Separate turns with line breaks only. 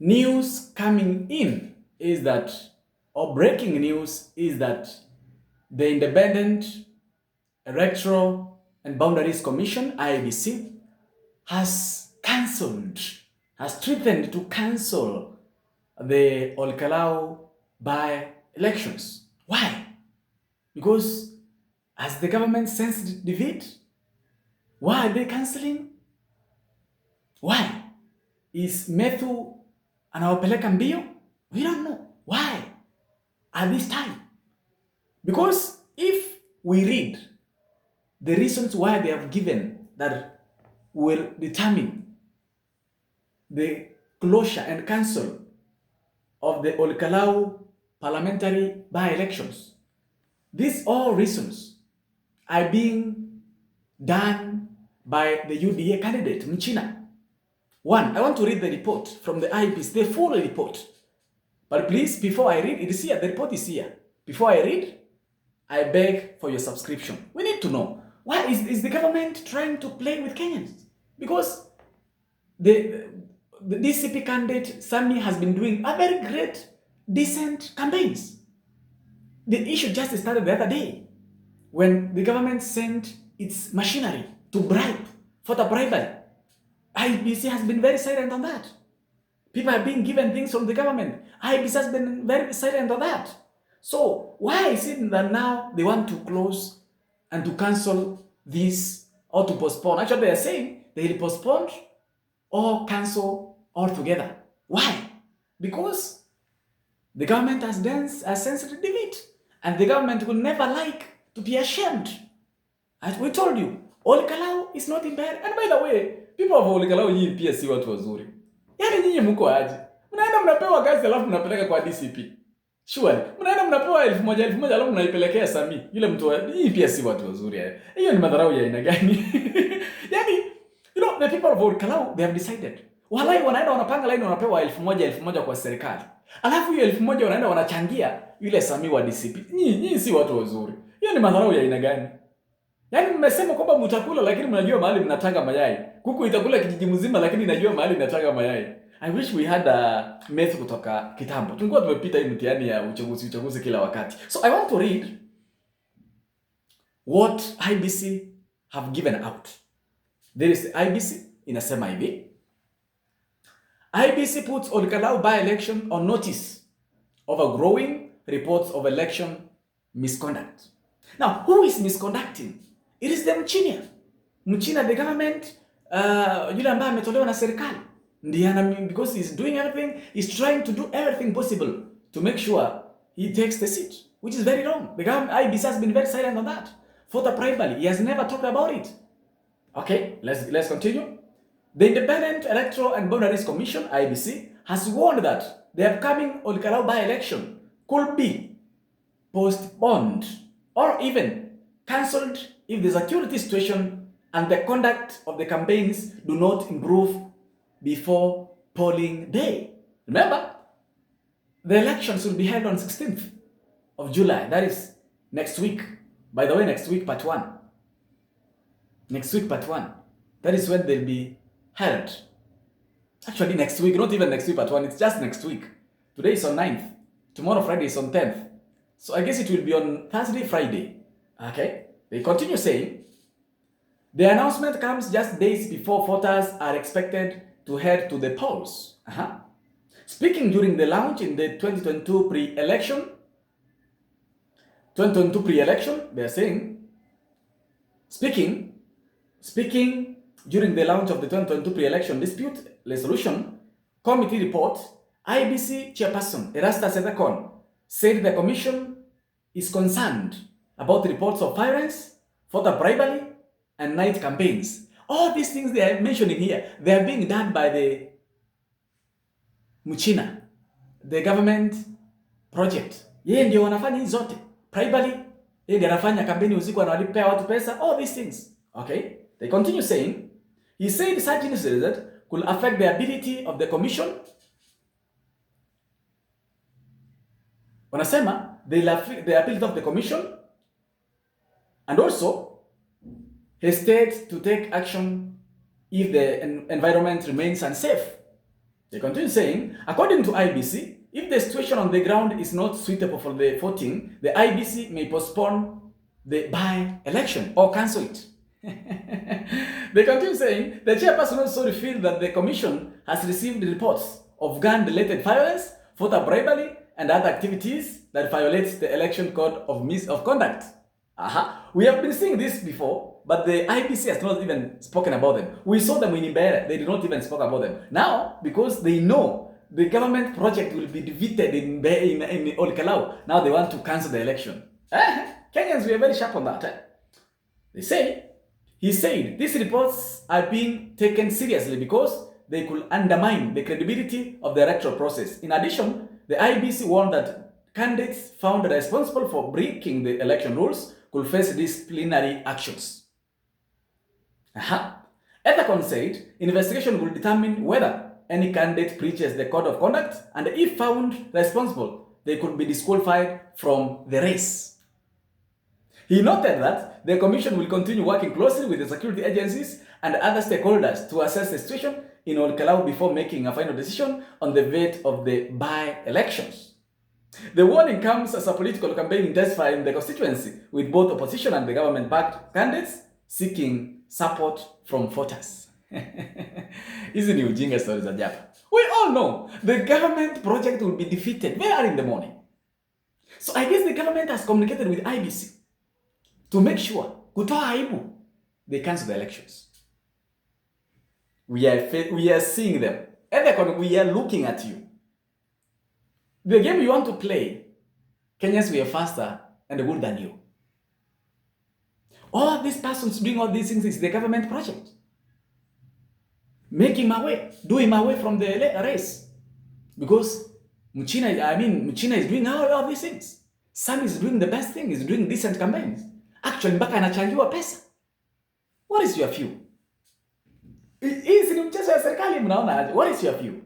news coming in is that, or breaking news is that the Independent Electoral and Boundaries Commission, IEBC, has threatened to cancel the Olkalau by-elections. Why? Because as the government sensed defeat, why are they cancelling? Why? Is Methu anawapeleka mbio? We don't know. Why? At this time. Because if we read the reasons why they have given that will determine the closure and cancel of the Olkalau parliamentary by-elections, these all reasons are being done by the UDA candidate, Mchina. One, I want to read the report from the IEBC, the full report. But please, before I read, it is here, the report is here. Before I read, I beg for your subscription. We need to know, why is the government trying to play with Kenyans? Because the DCP candidate, Sami, has been doing a very great, decent campaigns. The issue just started the other day when the government sent its machinery to bribe, for the bribery. IEBC has been very silent on that. People are being given things from the government. IEBC has been very silent on that. So why is it that now they want to close and to cancel this or to postpone? Actually, they are saying they will postpone or cancel altogether. Why? Because the government has sensed defeat, and the government will never like to be ashamed. As we told you, Olkalau is not impaired. And by the way, people of Olkalau nyinyi pia si watu wazuri. Yaani nyinyi mko aje? Mnaenda mnapewa kazi alafu mnapeleka kwa DCP. Surely, mnaenda mnapewa 1,000 alafu mnaipelekea Sami. Yule mtu nyinyi pia si watu wazuri. Hiyo ni madharau ya aina gani? Yaani, you know, the people of Olkalau, they have decided. Walai wanaenda wanapanga line wanapewa 1,000 kwa serikali. Alafu hiyo 1,000 wanaenda wanachangia yule Sami wa DCP. Nyinyi si watu wazuri. Hiyo ni madharau ya aina gani? Yaani mmesema kwamba mtakula lakini mnajua mahali mnataga mayai. Kuku itakula kijiji mzima lakini inajua mahali inataga mayai. I wish we had a Methu kutoka kitambo. Tungekuwa tumepita hii mtihani ya uchaguzi kila wakati. So I want to read what IEBC have given out. There is IEBC inasema hivi. IEBC puts Olkalau by-election on notice over growing reports of election misconduct. Now, who is misconducting? It is the Mchina, the government, yule ambaye ametolewa na serikali. Because he's doing everything, he's trying to do everything possible to make sure he takes the seat, which is very wrong. The government, IEBC has been very silent on that. For the privately, he has never talked about it. Okay, let's continue. The Independent Electoral and Boundaries Commission, IEBC, has warned that the upcoming Olkalau by-election could be postponed or even cancelled if the security situation and the conduct of the campaigns do not improve before polling day. Remember, the elections will be held on 16th of July. That is next week. By the way, next week, part 1. Next week, part 1. That is when they'll be held. Actually, next week, not even next week, part 1. It's just next week. Today is on 9th. Tomorrow, Friday, is on 10th. So I guess it will be on Thursday, Friday. Okay? They continue saying, the announcement comes just days before voters are expected to head to the polls. Speaking during the launch in the 2022 pre-election, they are saying, speaking during the launch of the 2022 pre-election dispute resolution committee report, IEBC chairperson Erastus Ethekon said the commission is concerned about reports of violence, voter bribery, and night campaigns. All these things they are mentioning here, they are being done by the Mchina, the government project. Yeye ndio wanafanya hizo zote. Bribery, yeye ndio anafanya kampeni usiku anawalipea watu pesa, all these things. Okay? They continue saying, he said such incidents could affect the ability of the commission. Wanasema, the ability of the commission and also hesitate to take action if the environment remains unsafe. They continue saying, according to IBC, if the situation on the ground is not suitable for the voting, the IBC may postpone the by-election or cancel it. They continue saying, the chairperson also revealed that the commission has received reports of gun-related violence, voter bribery, and other activities that violate the election code of conduct. We have been seeing this before, but the IBC has not even spoken about them. We saw them in Imbere, they did not even speak about them. Now, because they know the government project will be defeated in Olkalau, now they want to cancel the election. Kenyans were very sharp on that. He said, these reports are being taken seriously because they could undermine the credibility of the electoral process. In addition, the IBC warned that candidates found responsible for breaking the election rules could face disciplinary actions. Ethicon said, investigation will determine whether any candidate breaches the code of conduct, and if found responsible, they could be disqualified from the race. He noted that the commission will continue working closely with the security agencies and other stakeholders to assess the situation in Olkalau before making a final decision on the fate of the by-elections. The warning comes as a political campaign intensified in the constituency, with both opposition and the government-backed candidates seeking support from voters. Hizi ni ujinga stories za japa. We all know the government project will be defeated very early in the morning. So I guess the government has communicated with IBC to make sure, kutoa aibu, they cancel the elections. We are seeing them. And we are looking at you. The game you want to play, Kenyans were faster and good than you. All these persons doing all these things is the government project. Make him away, do him away from the race. Because Mchina is doing all these things. Sam is doing the best thing, is doing decent campaigns. Actually, mpaka anachangiwa pesa. What is your view? Hii si mchezo ya serikali mnaona aje? What is your view?